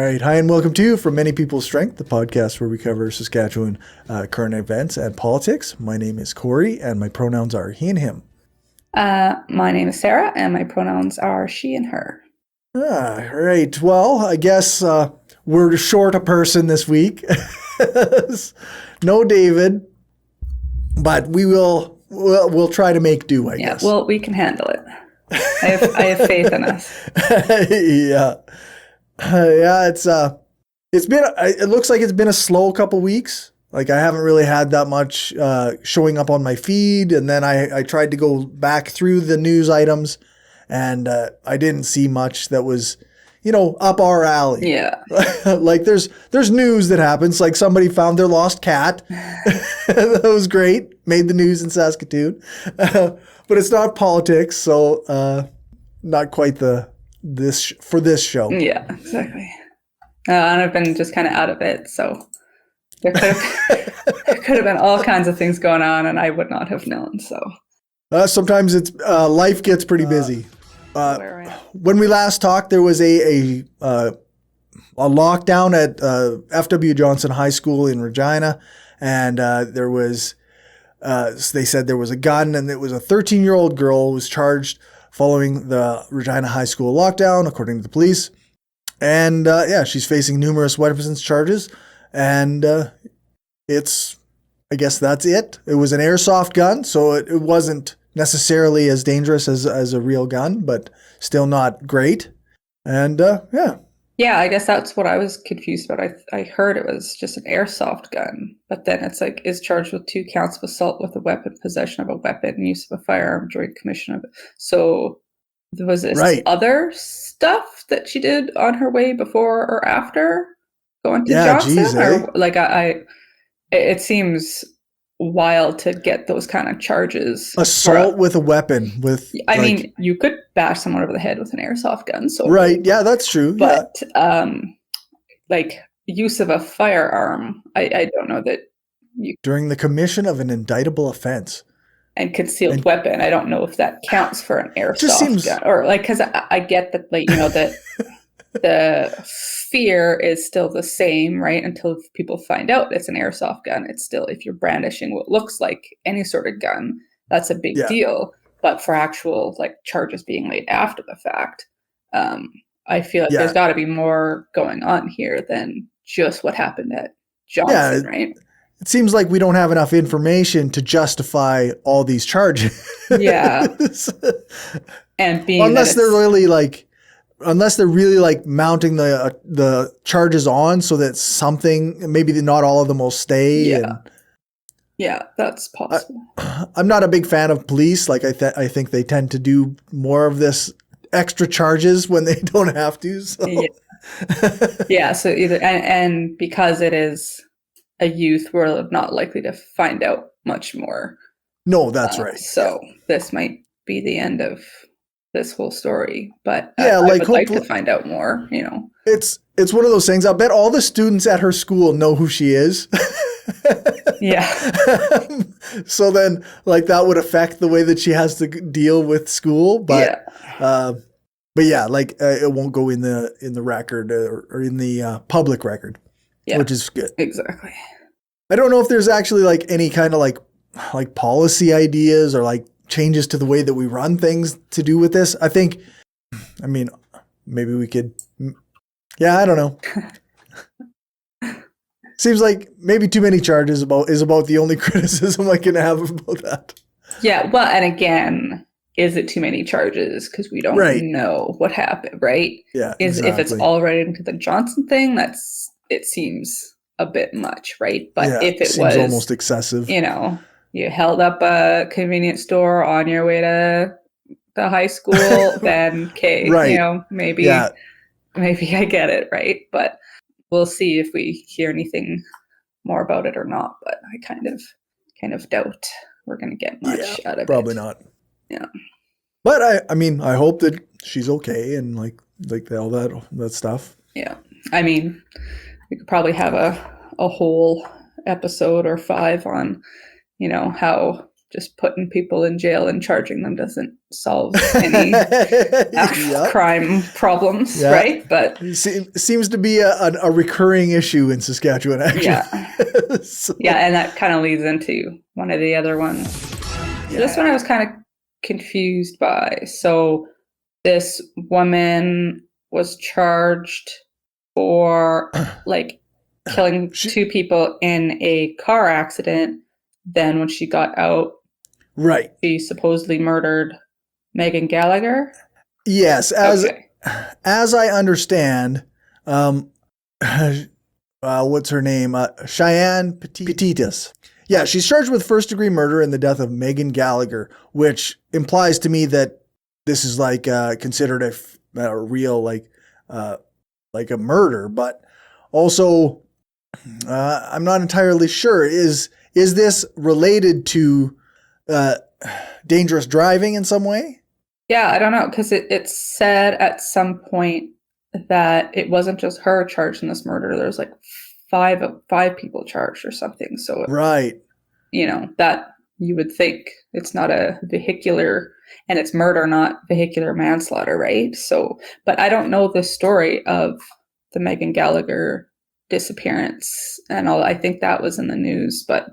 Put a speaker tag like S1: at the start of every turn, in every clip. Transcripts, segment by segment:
S1: right. Hi, and welcome to From Many People's Strength, the podcast where we cover Saskatchewan current events and politics. My name is Cory, and my pronouns are he and him.
S2: My name is Sarah, and my pronouns are she and her.
S1: Right. Well, I guess we're short a person this week. No David, but we'll try to make do, I guess.
S2: Well, we can handle it. I have faith in us.
S1: Yeah. It looks like it's been a slow couple weeks. Like I haven't really had that much showing up on my feed. And then I tried to go back through the news items and I didn't see much that was, up our alley.
S2: Yeah.
S1: Like there's news that happens. Like somebody found their lost cat. That was great. Made the news in Saskatoon. But it's not politics. So not quite for this show.
S2: Yeah, exactly. And I've been just kind of out of it. So there could have been all kinds of things going on and I would not have known. So
S1: sometimes it's life gets pretty busy. When we last talked, there was a lockdown at F.W. Johnson High School in Regina, and there was they said there was a gun, and it was a 13-year-old girl who was charged following the Regina High School lockdown, according to the police. And she's facing numerous weapons charges, and I guess that's it. It was an airsoft gun, so it wasn't necessarily as dangerous as a real gun, but still not great. And
S2: yeah, I guess that's what I was confused about. I heard it was just an airsoft gun, but then it's like is charged with 2 counts of assault with a weapon, possession of a weapon, use of a firearm during commission of it. So there was this other stuff that she did on her way before or after going to Johnson.
S1: Geez,
S2: or like it seems wild to get those kind of charges.
S1: Assault with a weapon
S2: I mean, you could bash someone over the head with an airsoft gun. So
S1: right, yeah, that's true.
S2: But like use of a firearm, I don't know that you
S1: during the commission of an indictable offense.
S2: And concealed weapon, I don't know if that counts for an airsoft gun, or like because I get that, like that the fear is still the same, right? Until people find out it's an airsoft gun, it's still, if you're brandishing what looks like any sort of gun, that's a big deal. But for actual like charges being laid after the fact, I feel like there's got to be more going on here than just what happened at Johnson, right?
S1: It seems like we don't have enough information to justify all these charges. Yeah.
S2: And being
S1: unless they're really like mounting the charges on so that something, maybe not all of them will stay.
S2: Yeah, that's possible.
S1: I'm not a big fan of police. Like I think they tend to do more of this extra charges when they don't have to. So.
S2: Yeah. So either, and because it is a youth, we're not likely to find out much more.
S1: No, that's right.
S2: So this might be the end of this whole story, but
S1: I
S2: would like to find out more.
S1: It's one of those things. I bet all the students at her school know who she is.
S2: Yeah.
S1: So then, like that would affect the way that she has to deal with school, but it won't go in the record or in the public record. Yeah, which is good.
S2: Exactly.
S1: I don't know if there's actually like any kind of like policy ideas or like changes to the way that we run things to do with this. I mean, maybe we could. Yeah, I don't know. Seems like maybe too many charges is about the only criticism I can have about that. Yeah,
S2: well, and again, is it too many charges because we don't know what happened, right?
S1: Yeah,
S2: if it's all right into the Johnson thing, it seems a bit much, right? But if it was
S1: almost excessive,
S2: you held up a convenience store on your way to the high school, then okay, maybe I get it, right? But we'll see if we hear anything more about it or not. But I kind of doubt we're going to get much out of it.
S1: Probably not.
S2: Yeah.
S1: But I mean, I hope that she's okay and like all that stuff.
S2: Yeah. I mean, we could probably have a whole episode or 5 on, how just putting people in jail and charging them doesn't solve any crime problems, right? But
S1: it seems to be a recurring issue in Saskatchewan, actually.
S2: Yeah. So. Yeah, and that kind of leads into one of the other ones. So this one I was kind of confused by. So this woman was charged for like killing two people in a car accident. Then when she got out,
S1: right, she
S2: supposedly murdered Megan Gallagher.
S1: Yes, as I understand, what's her name? Cheyenne Petitis. Yeah, she's charged with first-degree murder in the death of Megan Gallagher, which implies to me that this is like considered a real like a murder. But also, I'm not entirely sure. Is this related to dangerous driving in some way?
S2: Yeah, I don't know, because it said at some point that it wasn't just her charged in this murder. There's like five people charged or something. So
S1: right,
S2: that you would think it's not a vehicular, and it's murder, not vehicular manslaughter, right? So, but I don't know the story of the Megan Gallagher disappearance and all. I think that was in the news, but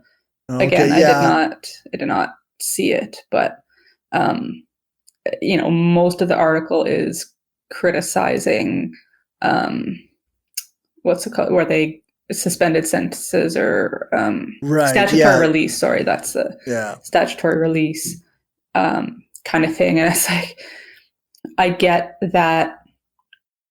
S2: again, I did not see it. But most of the article is criticizing what's it called, where they suspended sentences or statutory release. Sorry, that's the statutory release kind of thing. And it's like, I get that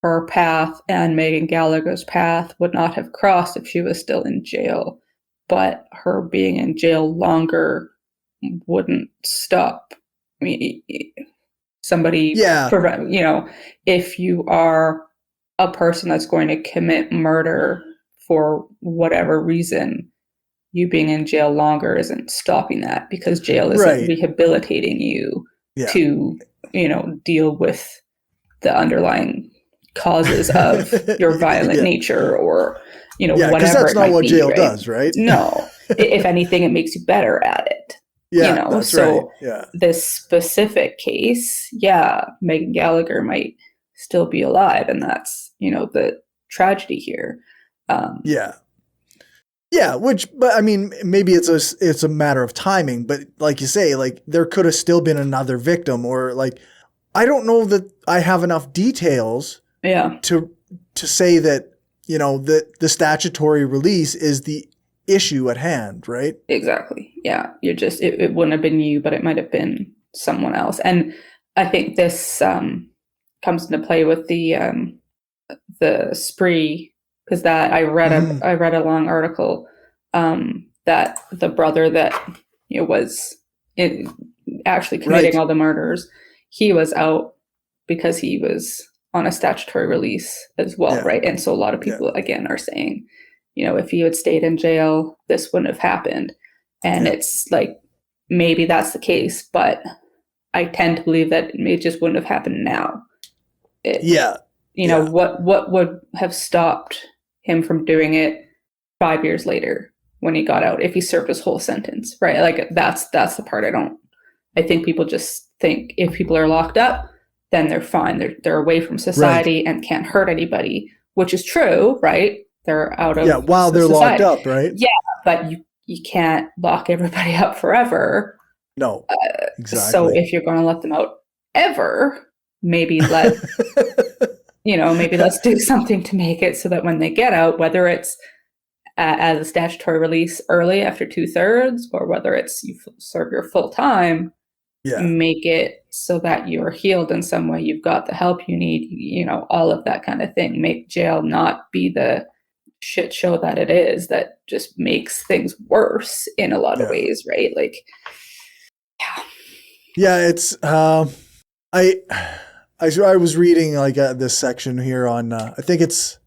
S2: her path and Megan Gallagher's path would not have crossed if she was still in jail, but her being in jail longer wouldn't stop me. Somebody, if you are a person that's going to commit murder for whatever reason, you being in jail longer isn't stopping that, because jail isn't rehabilitating you to, deal with the underlying causes of your violent nature or, whatever.
S1: Because that's not what jail does, right?
S2: No. If anything, it makes you better at it.
S1: Yeah, that's
S2: so this specific case, Megan Gallagher might still be alive, and that's, the tragedy here.
S1: But I mean, maybe it's a matter of timing, but like you say, like there could have still been another victim, or like, I don't know that I have enough details to say that, that the statutory release is the issue at hand, right?
S2: Exactly. Yeah. You're just, it wouldn't have been you, but it might have been someone else. And I think this comes into play with the spree, because that I read a long article that the brother that was actually committing all the murders, he was out because he was on a statutory release as well, right? And so a lot of people again are saying, if he had stayed in jail, this wouldn't have happened. And it's like, maybe that's the case, but I tend to believe that it just wouldn't have happened now. What would have stopped him from doing it 5 years later when he got out, if he served his whole sentence, right? Like that's the part I think people just think if people are locked up, then they're fine. They're away from society and can't hurt anybody, which is true, right? They're out of
S1: while they're society. Locked up, right?
S2: Yeah, but you can't lock everybody up forever.
S1: No, exactly.
S2: So if you're going to let them out ever, maybe let's do something to make it so that when they get out, whether it's as a statutory release early after 2/3, or whether it's you serve your full time, make it so that you're healed in some way. You've got the help you need, all of that kind of thing. Make jail not be the shit show that it is, that just makes things worse in a lot of ways, right? Like,
S1: it's I was reading like this section here on I think it's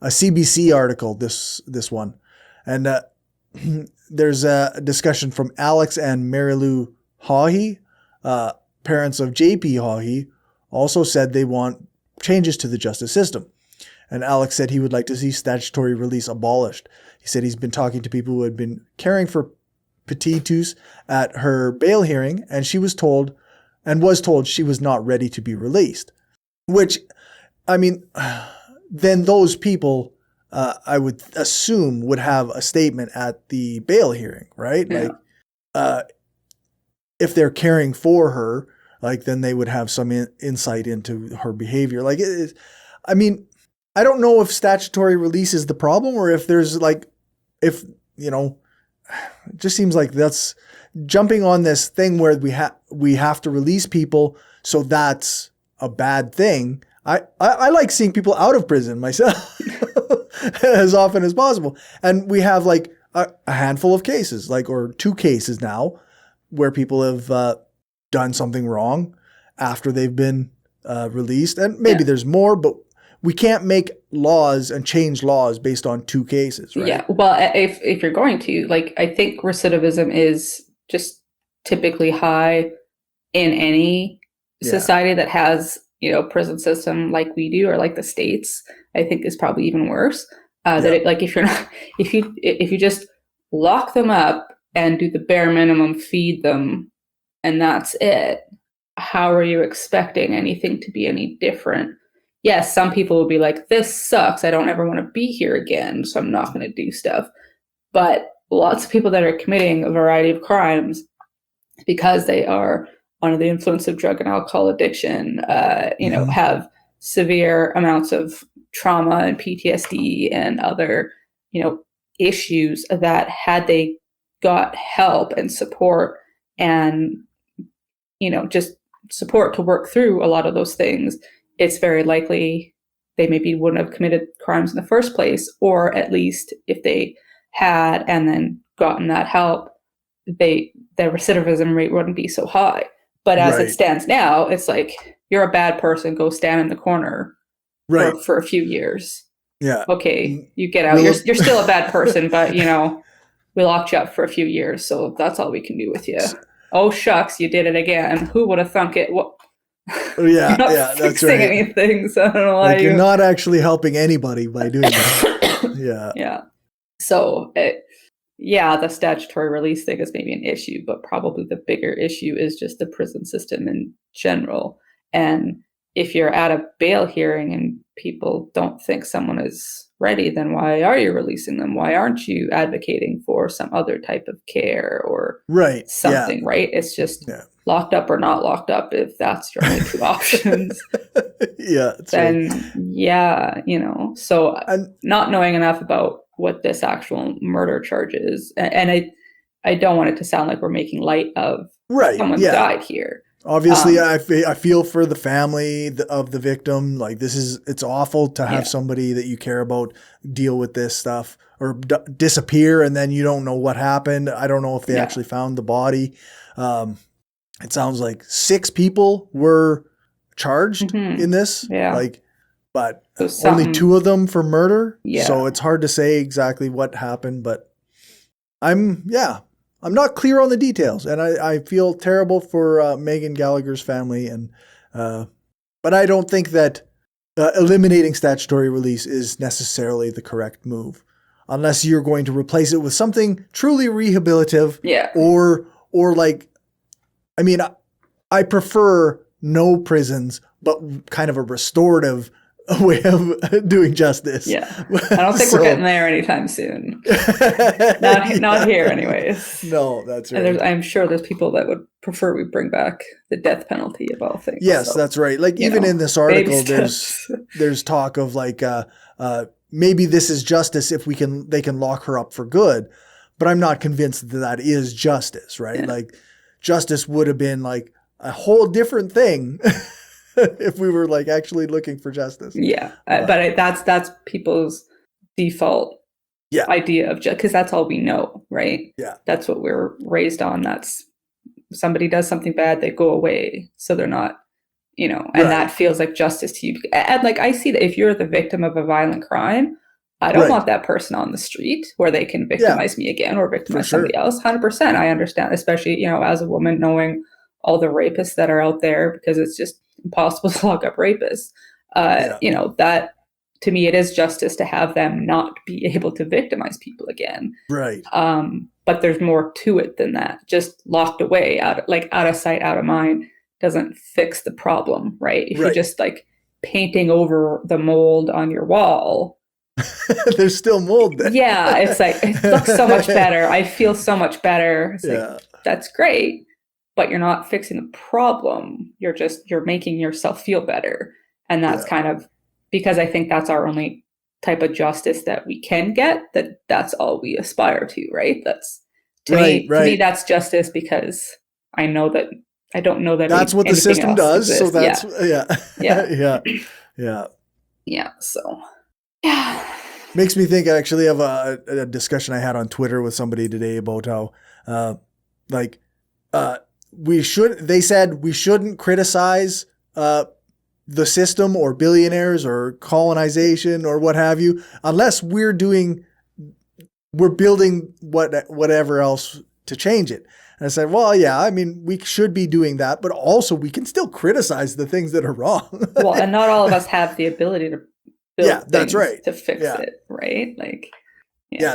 S1: a CBC article, this one, and there's a discussion from Alex and Marilou Haughey, parents of JP Haughey, also said they want changes to the justice system. And Alex said he would like to see statutory release abolished. He said he's been talking to people who had been caring for petitus at her bail hearing, and she was told she was not ready to be released. Which, I mean, then those people, I would assume, would have a statement at the bail hearing, right?
S2: Yeah.
S1: Like, if they're caring for her, like, then they would have some insight into her behavior. Like, I mean, I don't know if statutory release is the problem, or if there's like, if, you know, it just seems like that's jumping on this thing where we have to release people, so that's a bad thing. I like seeing people out of prison myself as often as possible. And we have like a handful of cases, like, or 2 cases now, where people have done something wrong after they've been released. And maybe there's more, but we can't make laws and change laws based on 2 cases, right?
S2: Yeah. Well, if you're going to, like, I think recidivism is just typically high in any society that has, you know, prison system like we do, or like the States. I think is probably even worse. That it, like, if you just lock them up and do the bare minimum, feed them, and that's it, how are you expecting anything to be any different? Yes, some people will be like, this sucks, I don't ever want to be here again, so I'm not going to do stuff. But lots of people that are committing a variety of crimes because they are under the influence of drug and alcohol addiction, you know, have severe amounts of trauma and PTSD and other, you know, issues that, had they got help and support and, you know, just support to work through a lot of those things, it's very likely they maybe wouldn't have committed crimes in the first place, or at least if they had and then gotten that help, their recidivism rate wouldn't be so high. But as it stands now, it's like, you're a bad person, go stand in the corner for a few years.
S1: Yeah.
S2: Okay, you get out. You're still a bad person, but, you know, we locked you up for a few years, so that's all we can do with you. Oh, shucks, you did it again. Who would have thunk it? What?
S1: Yeah, that's right.
S2: Anything, so I don't know why
S1: like, you're not actually helping anybody by doing that.
S2: Yeah. So, the statutory release thing is maybe an issue, but probably the bigger issue is just the prison system in general. And if you're at a bail hearing and people don't think someone is ready, then why are you releasing them? Why aren't you advocating for some other type of care or something, right? It's just locked up or not locked up. If that's your only 2 options, then you know. So not knowing enough about what this actual murder charge is, and I don't want it to sound like we're making light of someone died here.
S1: Obviously, I feel for the family of the victim. Like, it's awful to have somebody that you care about deal with this stuff, or disappear, and then you don't know what happened. I don't know if they actually found the body. It sounds like 6 people were charged in this. Yeah. Like, but only 2 of them for murder. Yeah. So it's hard to say exactly what happened, but I'm not clear on the details, and I feel terrible for Megan Gallagher's family, and but I don't think that eliminating statutory release is necessarily the correct move, unless you're going to replace it with something truly rehabilitative. Yeah. Or like, I mean, I prefer no prisons, but kind of a restorative way of doing justice.
S2: Yeah. I don't think we're getting there anytime soon. Not here anyways.
S1: No, that's right.
S2: And I'm sure there's people that would prefer we bring back the death penalty of all things.
S1: Yes, so, that's right. Like, even in this article, there's talk of like, maybe this is justice if they can lock her up for good, but I'm not convinced that is justice, right? Yeah. Like, justice would have been like a whole different thing if we were like actually looking for justice.
S2: Yeah. But that's people's default idea of justice, because that's all we know, right? Yeah. That's what we're raised on. That's, somebody does something bad, they go away. So they're not, you know, and that feels like justice to you. And like, I see that if you're the victim of a violent crime, I don't want that person on the street where they can victimize me again or victimize somebody else. 100%. I understand, especially, you know, as a woman, knowing all the rapists that are out there, because it's just impossible to lock up rapists. You know, that to me, it is justice to have them not be able to victimize people again.
S1: Right.
S2: but there's more to it than that. Just locked away, out of sight, out of mind, doesn't fix the problem, right? If you're just like painting over the mold on your wall,
S1: there's still mold there.
S2: Yeah, it's like, it looks so much better. I feel so much better. It's like, that's great, but you're not fixing the problem. You're making yourself feel better. And that's kind of, because I think that's our only type of justice that we can get, that's all we aspire to, right? That's to me, that's justice, because I don't know that
S1: that's what the system does.
S2: Exists.
S1: So that's
S2: So
S1: makes me think actually of a discussion I had on Twitter with somebody today about how they said we shouldn't criticize the system or billionaires or colonization or what have you, unless we're building whatever else to change it. And I said, well, yeah, I mean, we should be doing that, but also we can still criticize the things that are wrong.
S2: Well, and not all of us have the ability to build
S1: that's right.
S2: to fix it, right? Like,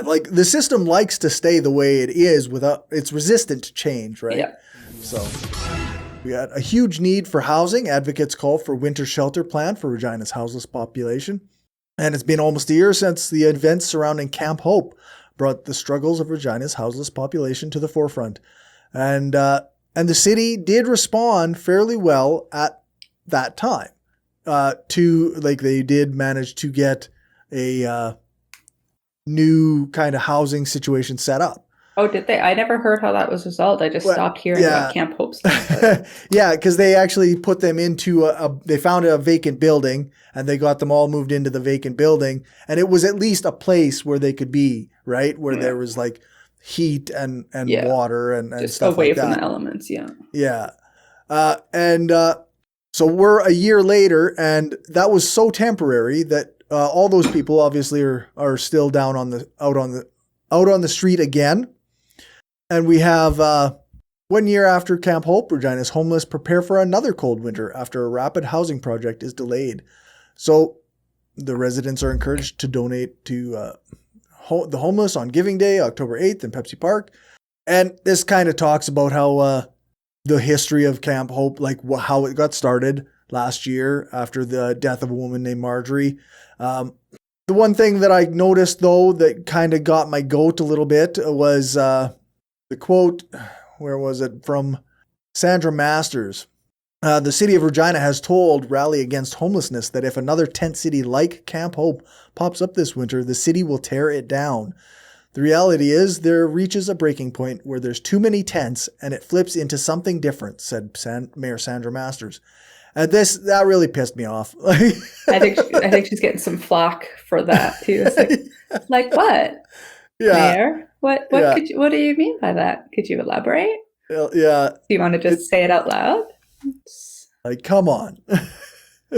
S1: like the system likes to stay the way it is it's resistant to change, right?
S2: Yeah.
S1: So we got a huge need for housing. Advocates call for winter shelter plan for Regina's houseless population. And it's been almost a year since the events surrounding Camp Hope brought the struggles of Regina's houseless population to the forefront. And the city did respond fairly well at that time. They did manage to get a new kind of housing situation set up.
S2: Oh, did they? I never heard how that was resolved. I just stopped hearing about Camp Hope stuff.
S1: Yeah, because they actually put them into they found a vacant building and they got them all moved into the vacant building. And it was at least a place where they could be, right? Where there was like heat and water and
S2: just
S1: stuff
S2: away
S1: like that.
S2: From the elements,
S1: Yeah. So we're a year later, and that was so temporary that all those people obviously are still down out on the street again. And we have 1 year after Camp Hope, Regina's homeless prepare for another cold winter after a rapid housing project is delayed. So the residents are encouraged to donate to the homeless on Giving Day, October 8th in Pepsi Park. And this kind of talks about how the history of Camp Hope, like how it got started last year after the death of a woman named Marjorie. The one thing that I noticed, though, that kind of got my goat a little bit was the quote, where was it, from Sandra Masters. The city of Regina has told Rally Against Homelessness that if another tent city like Camp Hope pops up this winter, the city will tear it down. The reality is there reaches a breaking point where there's too many tents and it flips into something different, said Mayor Sandra Masters. And that really pissed me off.
S2: I think she's getting some flack for that too. It's like what?
S1: Yeah.
S2: Mayor? What do you mean by that? Could you elaborate?
S1: Yeah.
S2: Do you want to just say it out loud?
S1: Like, come on.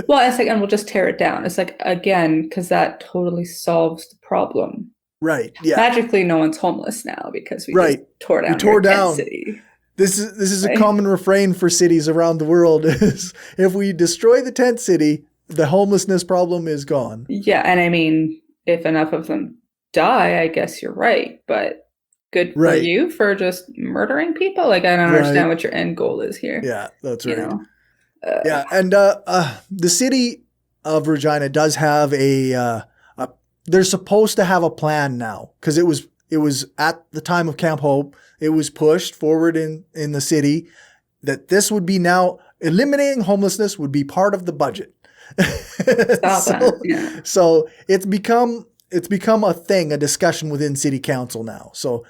S2: Well, it's like, and we'll just tear it down. It's like, again, because that totally solves the problem.
S1: Right. Yeah.
S2: Magically, no one's homeless now because we just tore down tent city.
S1: This is a common refrain for cities around the world is if we destroy the tent city, the homelessness problem is gone.
S2: Yeah. And I mean, if enough of them die, I guess you're right. But good for you for just murdering people. Like, I don't understand what your end goal is here.
S1: Yeah, that's right. And the city of Regina does have they're supposed to have a plan now because it was at the time of Camp Hope, it was pushed forward in the city that this would be now eliminating homelessness would be part of the budget. So it's become a thing, a discussion within city council now. So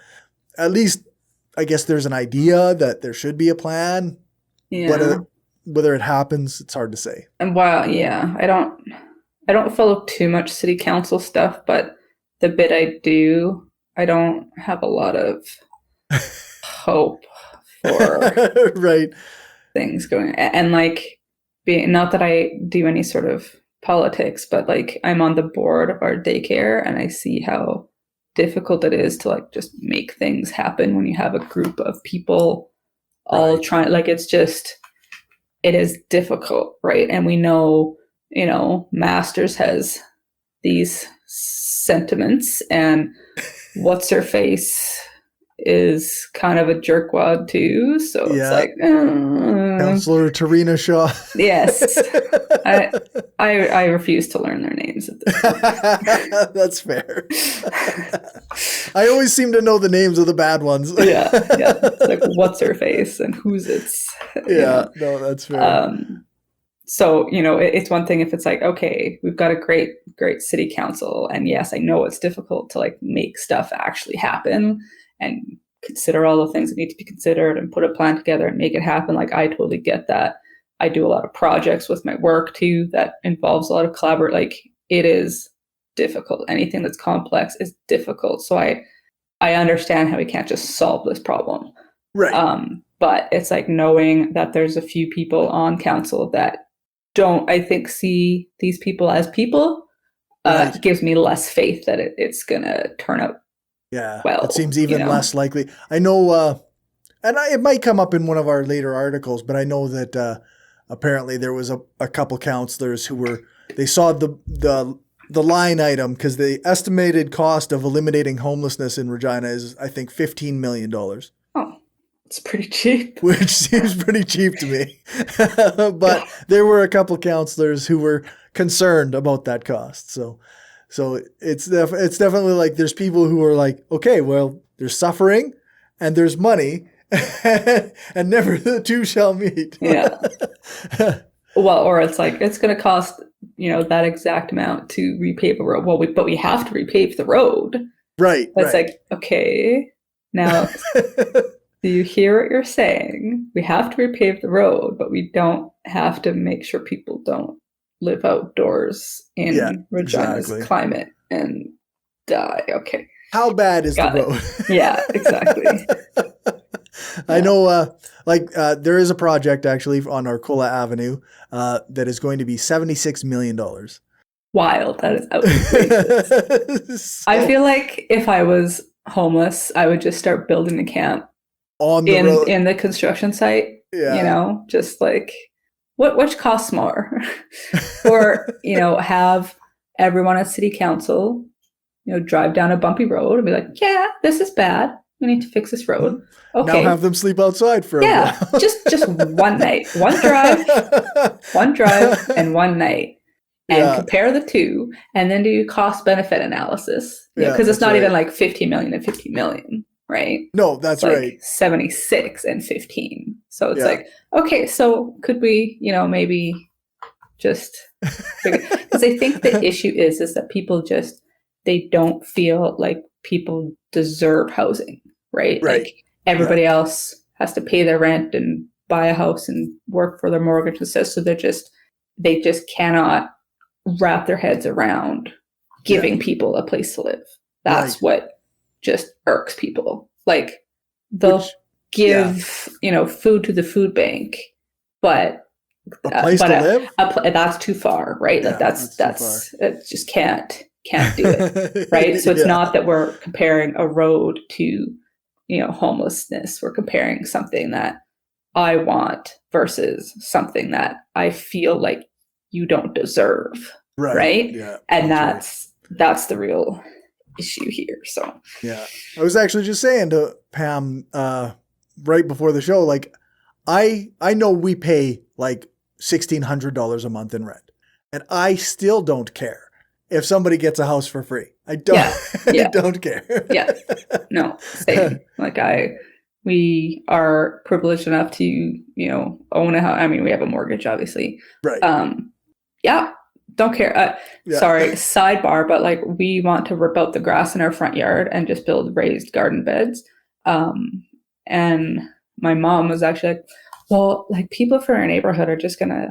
S1: at least I guess there's an idea that there should be a plan. Yeah. Whether it happens, it's hard to say.
S2: And while I don't follow too much city council stuff, but the bit I do, I don't have a lot of hope for things going. And like, not that I do any sort of politics, but like I'm on the board of our daycare and I see how difficult it is to like just make things happen when you have a group of people all trying, like it is difficult, right? And we know, Masters has these sentiments and what's her face is kind of a jerkwad too. So it's like,
S1: Councillor Tarina Shaw.
S2: Yes. I refuse to learn their names at this point.
S1: That's fair. I always seem to know the names of the bad ones.
S2: Yeah. It's like, what's her face and who's it's.
S1: No, that's fair.
S2: So, it's one thing if it's like, okay, we've got a great city council. And yes, I know it's difficult to like make stuff actually happen and consider all the things that need to be considered and put a plan together and make it happen. Like, I totally get that. I do a lot of projects with my work too that involves a lot of collaborate. Like, it is difficult. Anything that's complex is difficult. So I understand how we can't just solve this problem.
S1: Right.
S2: But it's like knowing that there's a few people on council that don't, I think, see these people as people, gives me less faith that it's going to turn out well.
S1: It seems even less likely. I know, it might come up in one of our later articles, but I know that apparently there was a couple councillors they saw the line item because the estimated cost of eliminating homelessness in Regina is, I think, $15 million.
S2: Oh. It's pretty cheap.
S1: Which seems pretty cheap to me. But there were a couple councillors who were concerned about that cost. So it's definitely like there's people who are like, okay, well, there's suffering and there's money and never the two shall meet.
S2: Yeah. Well, or it's like, it's going to cost, that exact amount to repave a road. Well, but we have to repave the road.
S1: Right.
S2: It's like, okay, now... Do you hear what you're saying? We have to repave the road, but we don't have to make sure people don't live outdoors in Regina's climate and die. Okay.
S1: How bad is the road?
S2: Yeah, exactly.
S1: I know, there is a project actually on Arcola Avenue that is going to be $76 million.
S2: Wild. That is outrageous. I feel like if I was homeless, I would just start building a camp on the road. In the construction site. Yeah. Just like which costs more? Or, have everyone at city council, drive down a bumpy road and be like, yeah, this is bad. We need to fix this road. Okay.
S1: Now have them sleep outside for a while.
S2: just one night, one drive and one night. And compare the two and then do cost benefit analysis. Because it's not even like 50 million and 50 million. Right?
S1: No, that's like right.
S2: 76 and 15. So it's like, okay, so could we, maybe just, because I think the issue is that people they don't feel like people deserve housing, right? Like everybody else has to pay their rent and buy a house and work for their mortgage and stuff. So they just cannot wrap their heads around giving people a place to live. That's what just irks people. Like they'll give, food to the food bank, but
S1: a place to live?
S2: That's too far, right? Like that's it just can't do it. Right. So it's not that we're comparing a road to, homelessness. We're comparing something that I want versus something that I feel like you don't deserve. Right. Yeah. And that's the real issue here. So
S1: I was actually just saying to Pam right before the show, like I know we pay like $1,600 a month in rent, and I still don't care if somebody gets a house for free. I don't. I don't care.
S2: No, same. Like we are privileged enough to own a house. I mean, we have a mortgage, obviously.
S1: Right.
S2: Don't care. Sorry, sidebar, but like we want to rip out the grass in our front yard and just build raised garden beds. And my mom was actually like, well, like people from our neighborhood are just gonna,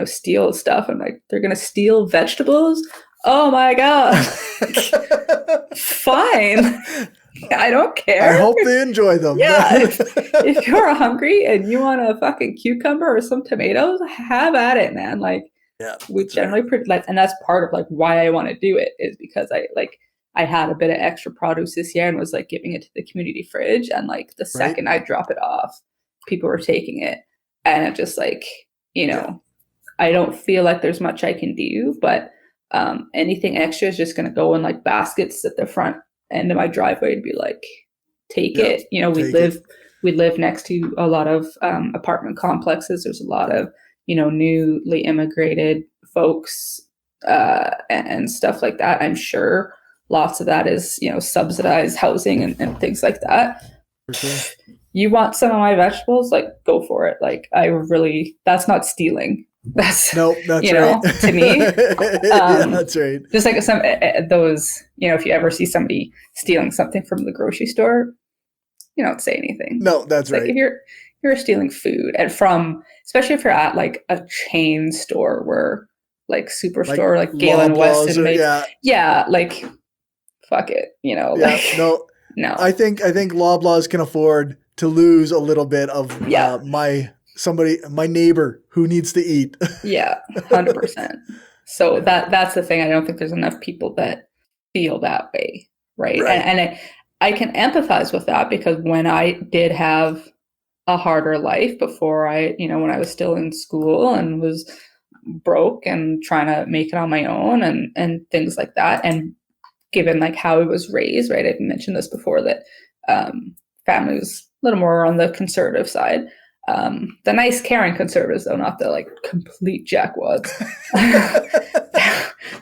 S2: steal stuff. I'm like, they're gonna steal vegetables? Oh my God. Fine. I don't care.
S1: I hope they enjoy them.
S2: If you're hungry and you want a fucking cucumber or some tomatoes, have at it, man. Like, we generally and that's part of like why I want to do it is because I had a bit of extra produce this year and was like giving it to the community fridge, and like the second I drop it off, people were taking it, and it just like I don't feel like there's much I can do, but anything extra is just going to go in like baskets at the front end of my driveway to be like, take it. You know, we live next to a lot of apartment complexes. There's a lot of, you know, newly immigrated folks and stuff like that. I'm sure lots of that is, you know, subsidized housing and things like that.
S1: For sure.
S2: You want some of my vegetables? Like, go for it. Like, that's not stealing. That's,
S1: that's
S2: you know,
S1: right.
S2: To me.
S1: Yeah, that's right.
S2: Just like some, those, you know, if you ever see somebody stealing something from the grocery store, you don't say anything.
S1: No, that's right.
S2: Like, if you're stealing food and especially if you're at like a chain store where like Superstore, like Galen Weston, like, fuck it, you know.
S1: Yeah,
S2: like,
S1: no. I think Loblaws can afford to lose a little bit of my neighbor who needs to eat.
S2: Yeah, 100%. So that's the thing. I don't think there's enough people that feel that way, right? And I can empathize with that, because when I did have a harder life before when I was still in school and was broke and trying to make it on my own and things like that, and given like how I was raised, right? I've mentioned this before, that family was a little more on the conservative side. The nice, caring conservatives, though, not the like complete jackwads.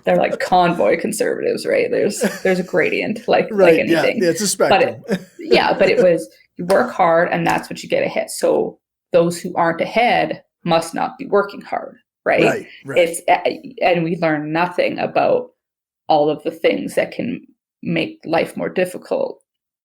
S2: They're like convoy conservatives, right? There's a gradient, like anything.
S1: Yeah, it's a spectrum.
S2: But it was, you work hard and that's what you get ahead. So those who aren't ahead must not be working hard, right? Right. And we learn nothing about all of the things that can make life more difficult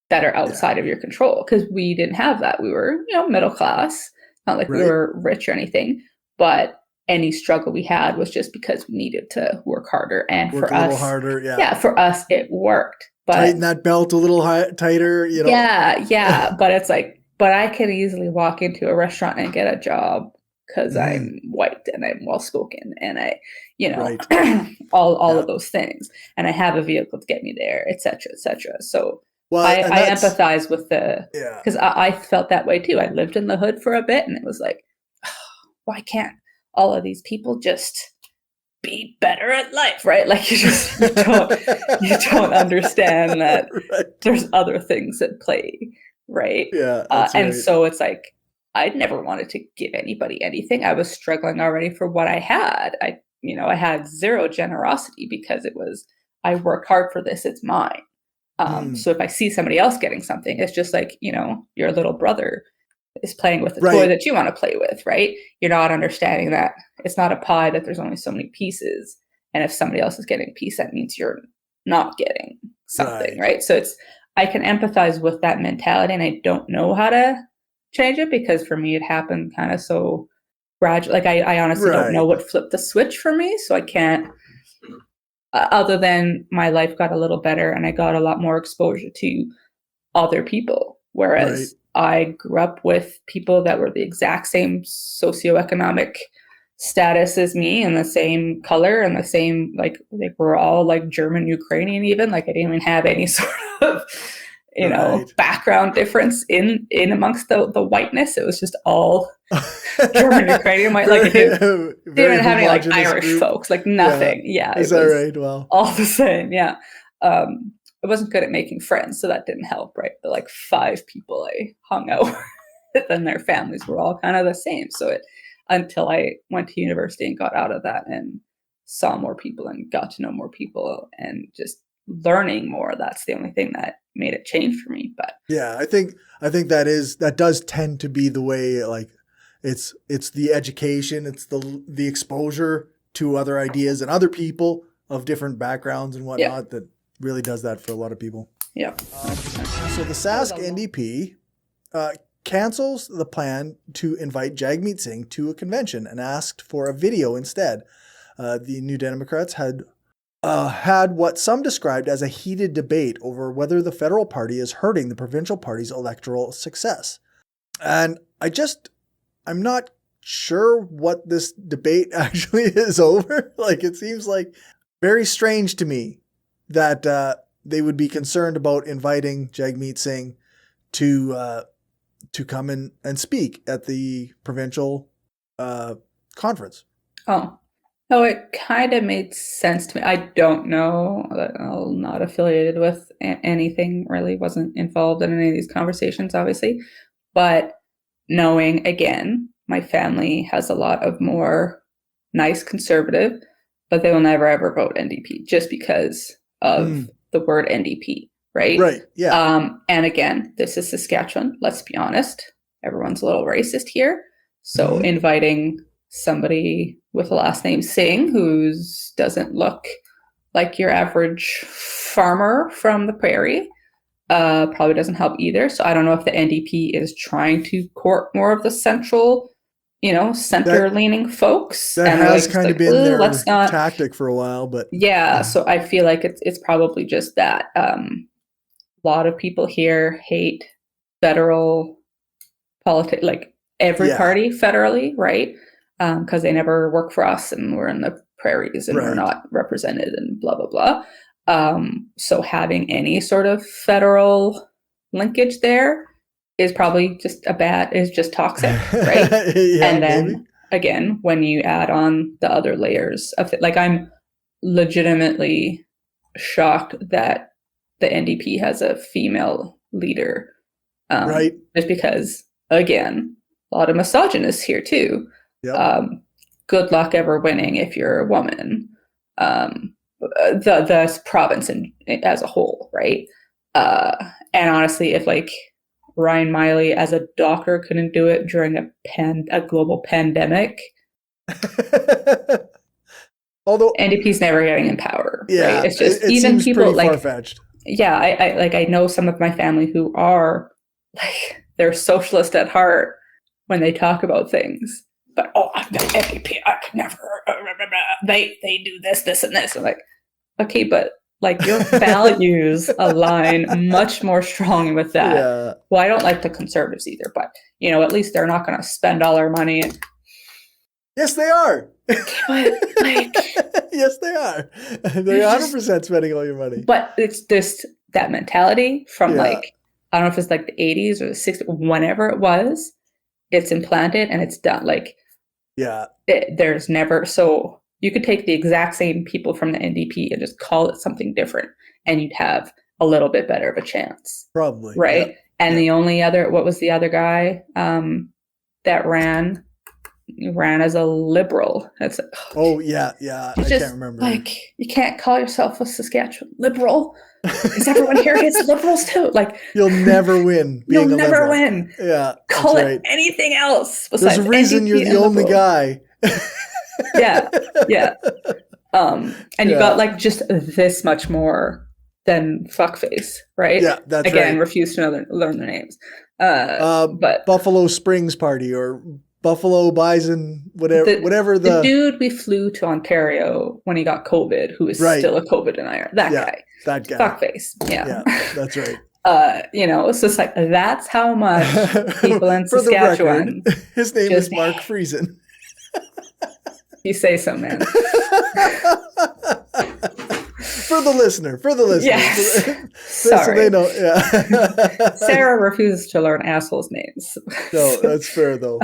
S2: that are outside of your control, because we didn't have that. We were, you know, middle class, not like we were rich or anything, but any struggle we had was just because we needed to work harder. And
S1: work
S2: for
S1: a
S2: us,
S1: little harder,
S2: yeah, for us it worked. But
S1: tighten that belt a little tighter, you know.
S2: Yeah, but it's like, but I could easily walk into a restaurant and get a job because I'm white and I'm well spoken and I, you know, all of those things, and I have a vehicle to get me there, etc., etc. So I empathize with because I felt that way too. I lived in the hood for a bit, and it was like, why can't all of these people just be better at life, right? Like, you don't understand that there's other things at play, right?
S1: Yeah,
S2: and so it's like, I never wanted to give anybody anything. I was struggling already for what I had. I had zero generosity, because it was, I worked hard for this, it's mine. So if I see somebody else getting something, it's just like, you know, your little brother is playing with the toy that you want to play with, right? You're not understanding that it's not a pie, that there's only so many pieces. And if somebody else is getting a piece, that means you're not getting something, right? So I can empathize with that mentality, and I don't know how to change it, because for me, it happened kind of so gradually. Like, I honestly don't know what flipped the switch for me. So I can't, other than my life got a little better and I got a lot more exposure to other people. Whereas I grew up with people that were the exact same socioeconomic status as me, and the same color, and the same, like we're all like German, Ukrainian even. Like, I didn't even have any sort of, you know, background difference in amongst the whiteness. It was just all German, Ukrainian white. Like, they didn't have any like Irish folks, like nothing. Yeah.
S1: Is that right? Well,
S2: all the same. Yeah. I wasn't good at making friends, so that didn't help, right? The like 5 people I hung out with, and their families were all kind of the same. So until I went to university and got out of that and saw more people and got to know more people and just learning more, that's the only thing that made it change for me. But
S1: yeah, I think that does tend to be the way. Like, it's the education, it's the exposure to other ideas and other people of different backgrounds and whatnot that really does that for a lot of people.
S2: Yeah.
S1: So the Sask NDP cancels the plan to invite Jagmeet Singh to a convention and asked for a video instead. The New Democrats had what some described as a heated debate over whether the federal party is hurting the provincial party's electoral success. And I'm not sure what this debate actually is over. Like, it seems like very strange to me that they would be concerned about inviting Jagmeet Singh to come in and speak at the provincial conference.
S2: Oh, Oh, it kind of made sense to me. I don't know. I'm not affiliated with anything, really. Wasn't involved in any of these conversations, obviously. But knowing, again, my family has a lot of more nice conservative, but they will never, ever vote NDP just because of the word NDP, right?
S1: Right, yeah.
S2: And again, this is Saskatchewan. Let's be honest. Everyone's a little racist here. So inviting somebody with a last name Singh who doesn't look like your average farmer from the prairie probably doesn't help either. So I don't know if the NDP is trying to court more of the central, center-leaning folks.
S1: That has kind of been their tactic for a while, but
S2: yeah. So I feel like it's probably just that. A lot of people here hate federal politics, like every party federally, right? Because they never work for us and we're in the prairies and we're not represented and blah, blah, blah. So having any sort of federal linkage there is probably just just toxic, right? And then again, when you add on the other layers of it, like I'm legitimately shocked that the NDP has a female leader.
S1: Right.
S2: Just because, again, a lot of misogynists here too.
S1: Yep.
S2: Good luck ever winning if you're a woman. The province as a whole, right? And honestly, if like Ryan Miley as a doctor couldn't do it during a global pandemic,
S1: although
S2: NDP's never getting in power.
S1: Yeah,
S2: right? It's just
S1: it
S2: even
S1: seems
S2: people
S1: pretty
S2: like
S1: far-fetched.
S2: Yeah, I know some of my family who are like they're socialist at heart when they talk about things. But I'm the NDP. I could never. They do this, and this. I'm like, okay, but like your values align much more strongly with that.
S1: Yeah.
S2: Well, I don't like the conservatives either, but at least they're not going to spend all our money.
S1: Yes, they are.
S2: But like,
S1: yes, they are. They're 100% spending all your money.
S2: But it's just that mentality from like I don't know if it's like the 80s or the 60s, whenever it was. It's implanted and it's done. Like, there's never, so you could take the exact same people from the NDP and just call it something different and you'd have a little bit better of a chance.
S1: Probably.
S2: Right.
S1: Yeah.
S2: And the only other, what was the other guy that ran as a liberal? That's
S1: I can't remember.
S2: Like, you can't call yourself a Saskatchewan liberal. Because everyone here hates liberals too. Like,
S1: you'll never win.
S2: You'll never win.
S1: Yeah,
S2: call it anything else.
S1: There's a reason you're the only guy.
S2: yeah. And you got like just this much more than fuckface, right?
S1: Yeah, that's
S2: Again, refuse to learn their names. But
S1: Buffalo Springs Party or Buffalo Bison, whatever the
S2: dude we flew to Ontario when he got COVID, who is still a COVID denier. That guy. Fuckface. Yeah.
S1: That's right.
S2: So it's like that's how much people in Saskatchewan.
S1: For the record, his name is Mark Friesen.
S2: You say so, man.
S1: For the listener.
S2: Yes.
S1: So they know. Yeah.
S2: Sarah refuses to learn assholes' names.
S1: No, that's fair though.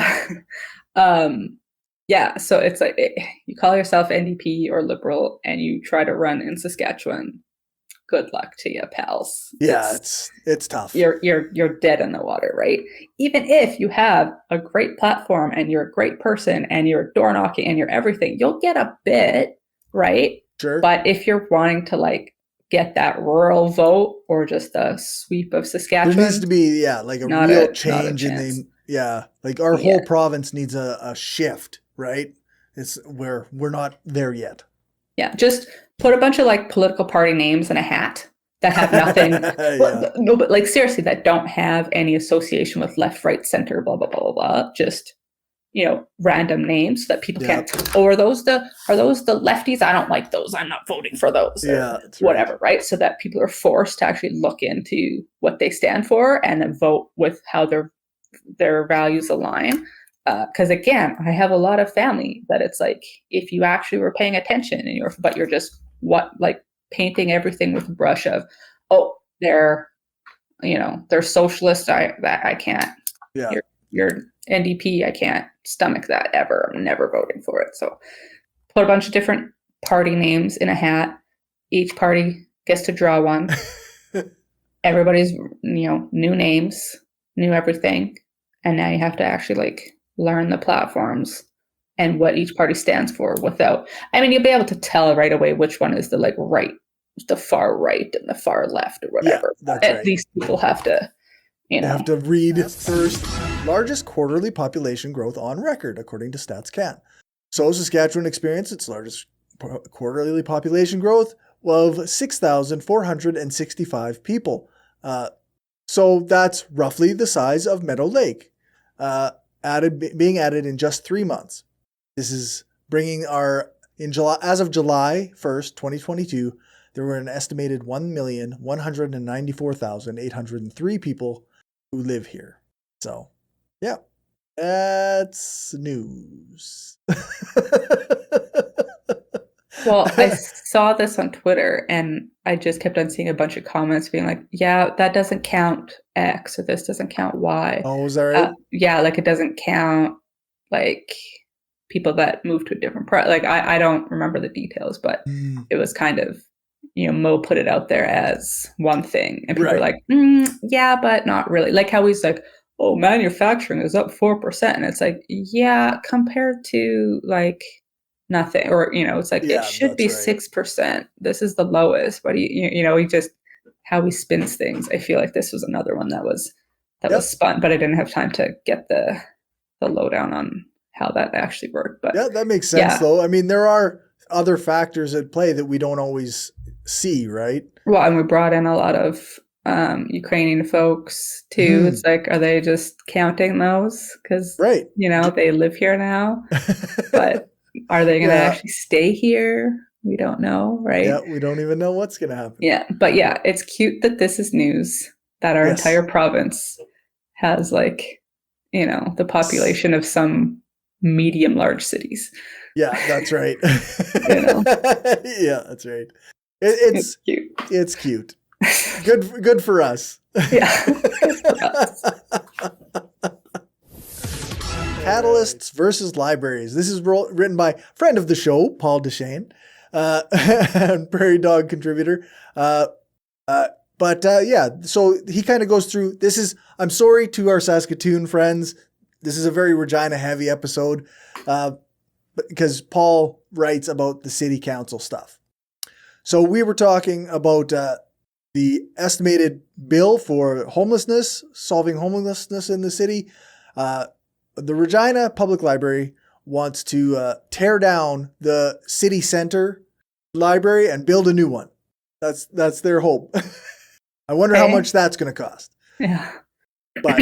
S2: Yeah. So it's like you call yourself NDP or liberal, and you try to run in Saskatchewan. Good luck to you, pals.
S1: Yeah, it's tough.
S2: You're dead in the water, right? Even if you have a great platform and you're a great person and you're door knocking and you're everything, you'll get a bit, right?
S1: Sure.
S2: But if you're wanting to like get that rural vote or just a sweep of Saskatchewan,
S1: there needs to be like a real change in like our whole province needs a shift, right? It's where we're not there yet.
S2: Yeah, just put a bunch of like political party names in a hat that have nothing. But like seriously, that don't have any association with left, right, center, blah blah blah blah blah. Just random names that people can't. Or are those the lefties? I don't like those. I'm not voting for those.
S1: Yeah,
S2: whatever, right? So that people are forced to actually look into what they stand for and then vote with how their values align. Because again, I have a lot of family that it's like if you actually were paying attention and you're just painting everything with a brush of they're socialist. I can't.
S1: Yeah.
S2: You're NDP. I can't stomach that ever. I'm never voting for it. So put a bunch of different party names in a hat. Each party gets to draw one. Everybody's, new names, new everything. And now you have to actually like learn the platforms and what each party stands for you'll be able to tell right away which one is the like right, the far right and the far left or whatever.
S1: Yeah, that's
S2: At least people have to,
S1: They have to read first. Largest quarterly population growth on record, according to StatsCan. So Saskatchewan experienced its largest quarterly population growth of 6,465 people. So that's roughly the size of Meadow Lake, being added in just 3 months. This is bringing as of July 1st, 2022, there were an estimated 1,194,803 people who live here. So, yeah, that's news.
S2: Well, I saw this on Twitter and I just kept on seeing a bunch of comments being like, yeah, that doesn't count X or this doesn't count Y.
S1: Oh, is that right?
S2: Yeah, like it doesn't count like people that moved to a different part. Like I don't remember the details, but it was kind of, Mo put it out there as one thing. And people were like, yeah, but not really. Like how he's like, oh, manufacturing is up 4%. And it's like, yeah, compared to like nothing. Or, it's like, it should be 6%. This is the lowest. But, he just, how he spins things. I feel like this was another one that was spun, but I didn't have time to get the lowdown on how that actually worked. But
S1: yeah, that makes sense though. I mean, there are other factors at play that we don't always see, right?
S2: Well, and we brought in a lot of Ukrainian folks too. It's like, are they just counting those? Because, they live here now, but are they going to actually stay here? We don't know, right?
S1: Yeah, we don't even know what's going to happen.
S2: Yeah, but yeah, it's cute that this is news, that our entire province has like, the population of some medium large cities.
S1: Yeah, that's right. Yeah, that's right. It's cute. It's cute. Good for us.
S2: Yeah. Good for us.
S1: Catalysts versus libraries. This is written by friend of the show, Paul Deshane, and Prairie Dog contributor. So he kind of goes through, I'm sorry to our Saskatoon friends. This is a very Regina heavy episode, because Paul writes about the city council stuff. So we were talking about the estimated bill for homelessness, solving homelessness in the city. The Regina Public Library wants to tear down the city center library and build a new one. That's their hope. I wonder how much that's going to cost.
S2: Yeah.
S1: But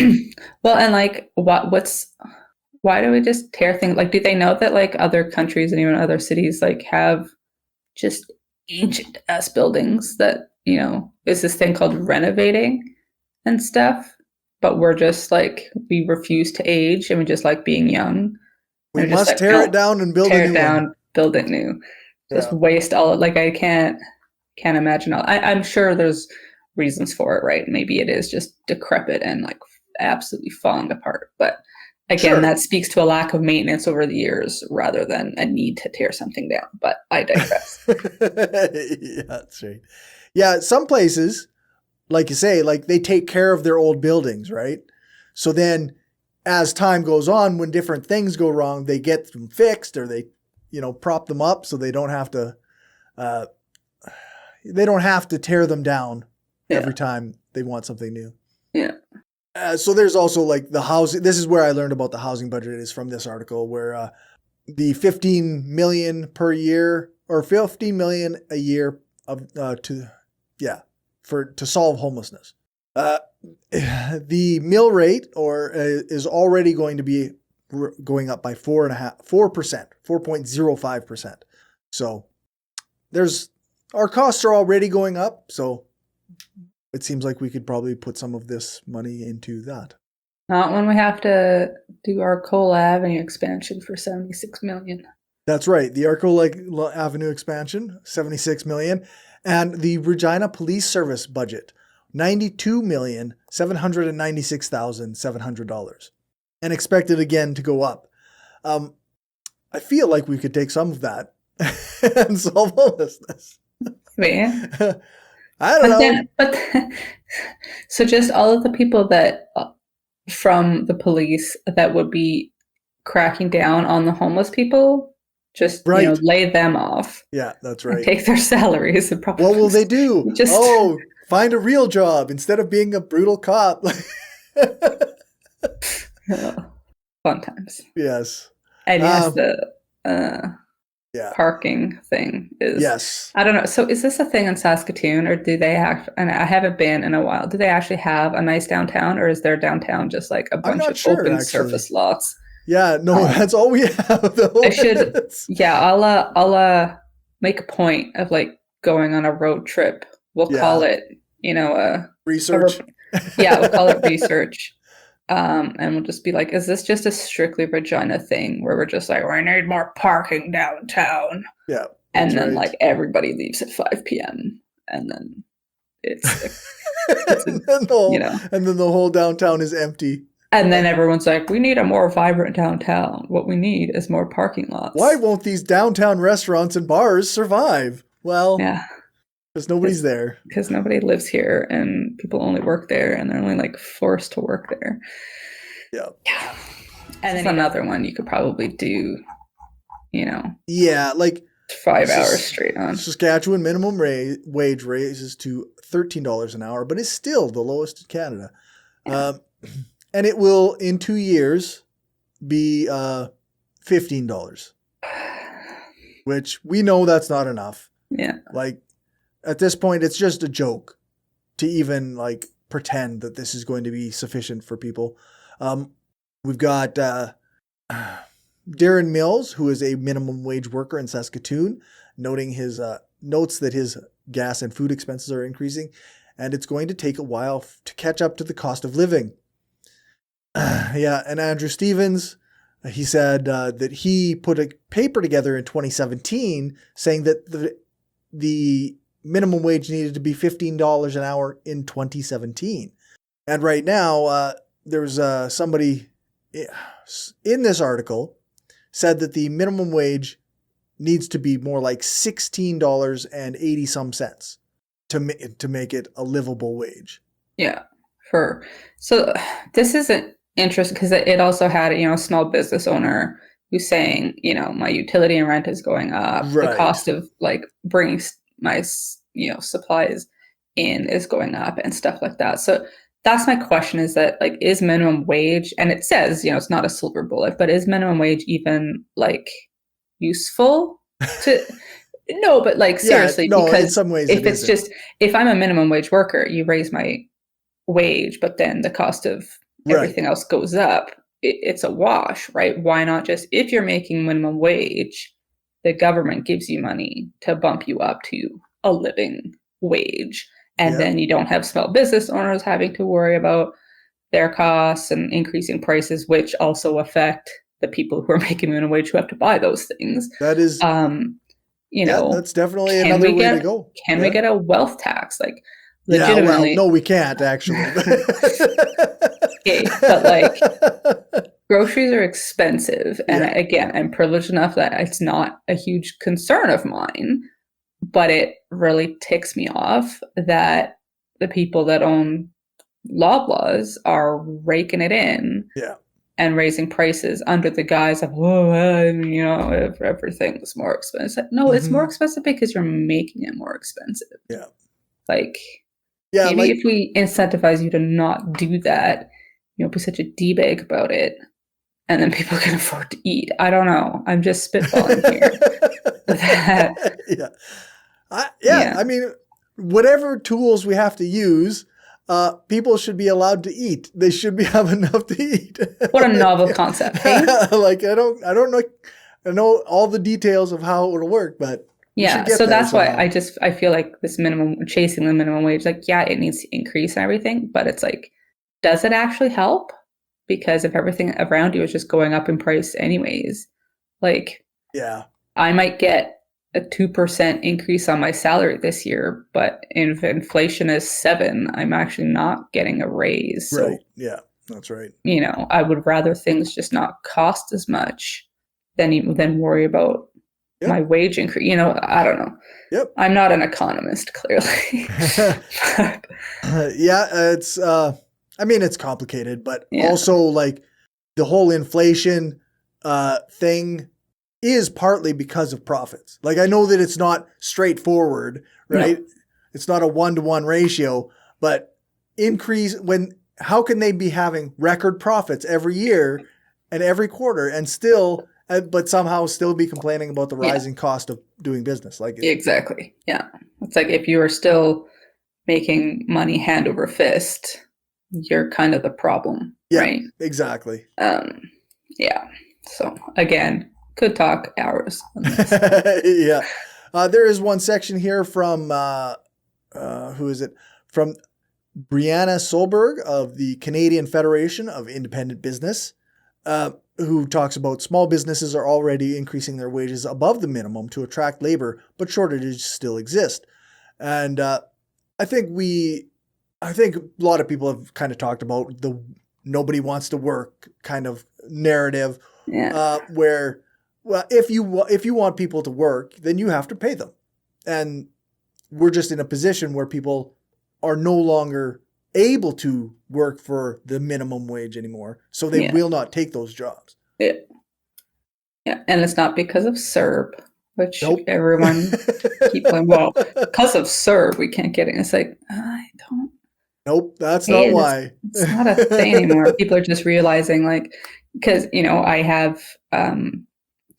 S2: well, and like why do we just tear things? Like, do they know that like other countries and even other cities like have just ancient ass buildings that, is this thing called renovating and stuff? But we're just like, we refuse to age and we just like being young.
S1: We must like, tear it down and build a new one.
S2: Build it new. Just waste all it. Like I can't imagine all. I'm sure there's reasons for it, right? Maybe it is just decrepit and like absolutely falling apart. But again, that speaks to a lack of maintenance over the years rather than a need to tear something down. But I digress.
S1: Yeah, that's right. Yeah, some places, like you say, like they take care of their old buildings, right? So then as time goes on, when different things go wrong, they get them fixed or they, prop them up so they don't have to tear them down every time they want something new.
S2: Yeah.
S1: So there's also like the housing. This is where I learned about the housing budget is from this article where the $15 million per year or $15 million a year to solve homelessness. The mill rate is already going to be going up by 4.05%. So our costs are already going up. So it seems like we could probably put some of this money into that.
S2: Not when we have to do Arcola Avenue expansion for $76 million.
S1: That's right. The Arcola Avenue expansion, $76 million. And the Regina Police Service budget, $92,796,700. And expected again to go up. I feel like we could take some of that and solve homelessness.
S2: Man.
S1: I don't know.
S2: So just all of the people that from the police that would be cracking down on the homeless people, just lay them off.
S1: Yeah, that's right.
S2: Take their salaries and probably.
S1: What will they do? Find a real job instead of being a brutal cop.
S2: Fun times.
S1: Yes.
S2: And yes, the parking thing is.
S1: Yes.
S2: I don't know. So is this a thing in Saskatoon, or do they have? And I haven't been in a while. Do they actually have a nice downtown, or is their downtown just like a bunch of open surface lots?
S1: Yeah, no, that's all we have. Though.
S2: I should. Yeah, I'll make a point of like going on a road trip. We'll call it,
S1: research.
S2: We'll call it research. And we'll just be like, is this just a strictly Regina thing where we're just like, we need more parking downtown?
S1: Yeah.
S2: And then like everybody leaves at 5 p.m. and then it's
S1: and then the whole downtown is empty.
S2: And then everyone's like, we need a more vibrant downtown. What we need is more parking lots.
S1: Why won't these downtown restaurants and bars survive? Well, because nobody's there.
S2: Because nobody lives here and people only work there and they're only like forced to work there.
S1: Yeah.
S2: And then another one you could probably do,
S1: Yeah, like
S2: 5 hours straight on.
S1: Saskatchewan minimum wage raises to $13 an hour, but it's still the lowest in Canada. Yeah. And it will, in 2 years, be $15, which we know that's not enough.
S2: Yeah.
S1: Like, at this point, it's just a joke to even, like, pretend that this is going to be sufficient for people. We've got Darren Mills, who is a minimum wage worker in Saskatoon, noting his notes that his gas and food expenses are increasing, and it's going to take a while to catch up to the cost of living. And Andrew Stevens, he said that he put a paper together in 2017 saying that the minimum wage needed to be $15 an hour in 2017. And right now, there's somebody in this article said that the minimum wage needs to be more like $16.80 some cents to make it a livable wage.
S2: Yeah. So this isn't interesting because it also had, a small business owner who's saying, my utility and rent is going up. Right. The cost of like bringing my, supplies in is going up and stuff like that. So that's my question is that like, is minimum wage, and it says, it's not a silver bullet, but is minimum wage even like useful to, no, but like seriously, because
S1: in some ways
S2: if it's just, if I'm a minimum wage worker, you raise my wage, but then the cost of everything else goes up, it's a wash, right? Why not just, if you're making minimum wage, the government gives you money to bump you up to a living wage. And then you don't have small business owners having to worry about their costs and increasing prices, which also affect the people who are making minimum wage who have to buy those things.
S1: That is, that's definitely another way to go.
S2: Can we get a wealth tax? Like, legitimately.
S1: No, we can't actually.
S2: Okay, but like groceries are expensive. And again, I'm privileged enough that it's not a huge concern of mine, but it really ticks me off that the people that own Loblaws are raking it in and raising prices under the guise of, everything's more expensive. No, it's more expensive because you're making it more expensive.
S1: Yeah.
S2: Like, maybe if we incentivize you to not do that, be such a D-bag about it, and then people can afford to eat. I don't know. I'm just spitballing here.
S1: I mean, whatever tools we have to use, people should be allowed to eat. They should have enough to eat.
S2: What a novel concept, hey?
S1: Like, I don't know. I know all the details of how it will work, but
S2: so that's why I feel like this chasing the minimum wage, like, it needs to increase and everything, but it's like, does it actually help? Because if everything around you is just going up in price anyways, like, I might get a 2% increase on my salary this year, but if inflation is 7%, I'm actually not getting a raise. So,
S1: right. Yeah, that's right.
S2: I would rather things just not cost as much than worry about my wage increase. I don't know.
S1: Yep.
S2: I'm not an economist, clearly.
S1: It's it's complicated, but also like the whole inflation thing is partly because of profits. Like, I know that it's not straightforward, right? No. It's not a 1-to-1 ratio, but how can they be having record profits every year and every quarter and still, but somehow still be complaining about the rising cost of doing business? Like,
S2: exactly. Yeah. It's like, if you are still making money hand over fist, you're kind of the problem, right?
S1: Exactly.
S2: Yeah. So again, could talk hours on this.
S1: There is one section here from, who is it? From Brianna Solberg of the Canadian Federation of Independent Business, who talks about small businesses are already increasing their wages above the minimum to attract labor, but shortages still exist. And I think a lot of people have kind of talked about the nobody wants to work kind of narrative, where, well, if you want people to work, then you have to pay them. And we're just in a position where people are no longer able to work for the minimum wage anymore. So they will not take those jobs.
S2: Yeah. And it's not because of CERB, which everyone keeps going, well, because of CERB, we can't get it. And it's like, I don't.
S1: Nope, that's not why.
S2: It's not a thing anymore. People are just realizing, like, because, I have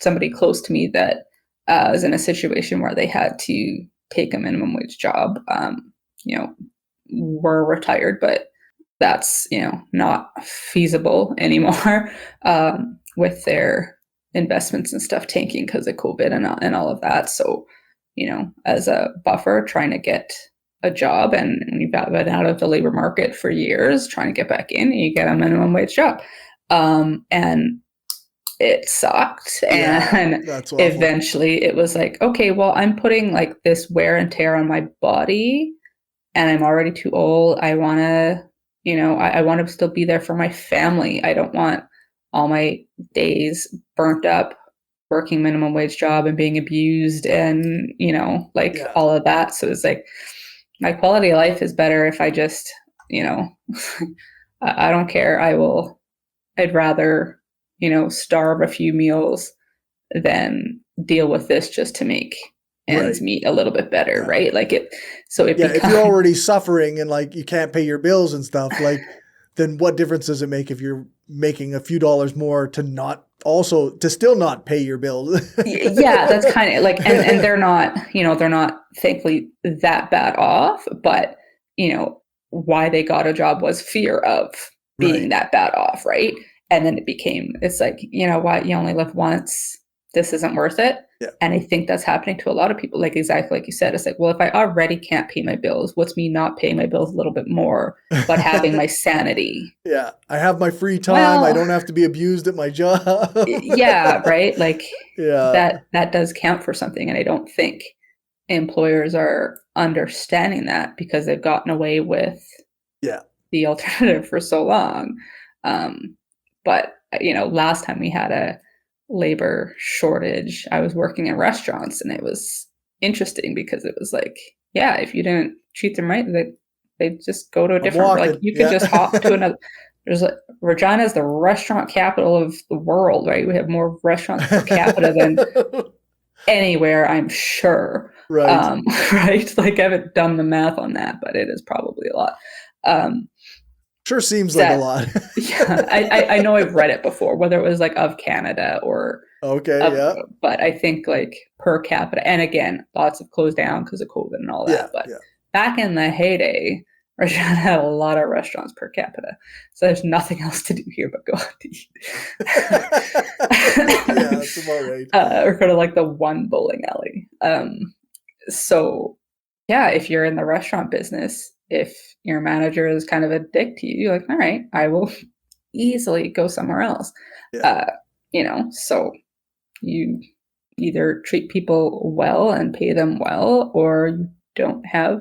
S2: somebody close to me that was in a situation where they had to take a minimum wage job. Were retired, but that's, not feasible anymore with their investments and stuff tanking because of COVID and all of that. So, as a buffer, trying to get a job, and you've been out of the labor market for years, trying to get back in, and you get a minimum wage job. And it sucked. And eventually it was like, okay, well, I'm putting like this wear and tear on my body, and I'm already too old. I want to, I want to still be there for my family. I don't want all my days burnt up working minimum wage job and being abused and, all of that. So it's like, my quality of life is better if I just, I don't care. I'd rather, starve a few meals than deal with this just to make ends meet a little bit better, right? Like if you're
S1: already suffering and like you can't pay your bills and stuff, like, then what difference does it make if you're making a few dollars more to still not pay your bills?
S2: Yeah, that's kind of like, and they're not thankfully that bad off, but why they got a job was fear of being that bad off, right? And then it's like, you know what, you only live once. This isn't worth it. Yeah. And I think that's happening to a lot of people. Like, exactly like you said, it's like, well, if I already can't pay my bills, what's me not paying my bills a little bit more, but having my sanity?
S1: Yeah. I have my free time. I don't have to be abused at my job.
S2: Yeah. Right. Like that does count for something. And I don't think employers are understanding that because they've gotten away with the alternative for so long. But last time we had a labor shortage, I was working in restaurants, and it was interesting because it was like, if you didn't treat them right, they just go to a different, like you could just hop to another. There's like, Regina is the restaurant capital of the world, right? We have more restaurants per capita than anywhere, I'm sure.
S1: Right.
S2: Right. Like, I haven't done the math on that, but it is probably a lot.
S1: Sure seems like a lot.
S2: I know I've read it before, whether it was like of Canada or but I think like per capita, and again, lots have closed down because of COVID and all that. But back in the heyday, Regina had a lot of restaurants per capita, so there's nothing else to do here but go out to eat.
S1: That's about right.
S2: Or go to like the one bowling alley. So if you're in the restaurant business, if your manager is kind of a dick to you, you're like, all right, I will easily go somewhere else. So you either treat people well and pay them well, or you don't have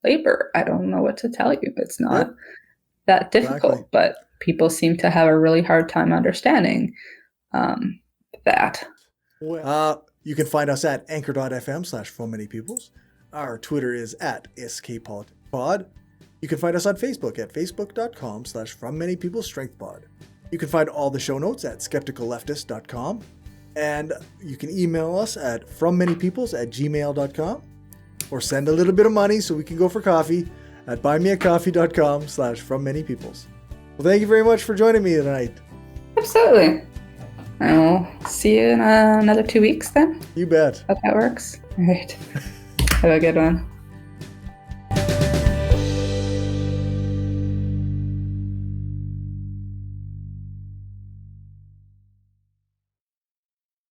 S2: labor. I don't know what to tell you. It's not that difficult, but people seem to have a really hard time understanding that.
S1: You can find us at anchor.fm/frommanypeoples. Our Twitter is at skpoliticpod. You can find us on Facebook at facebook.com/frommanypeoplesstrengthpod. You can find all the show notes at skepticalleftist.com. And you can email us at frommanypeoples@gmail.com or send a little bit of money so we can go for coffee at buymeacoffee.com/frommanypeoples. Well, thank you very much for joining me tonight.
S2: Absolutely. I'll see you in another 2 weeks then.
S1: You bet.
S2: Hope that works. All right. Have a good one.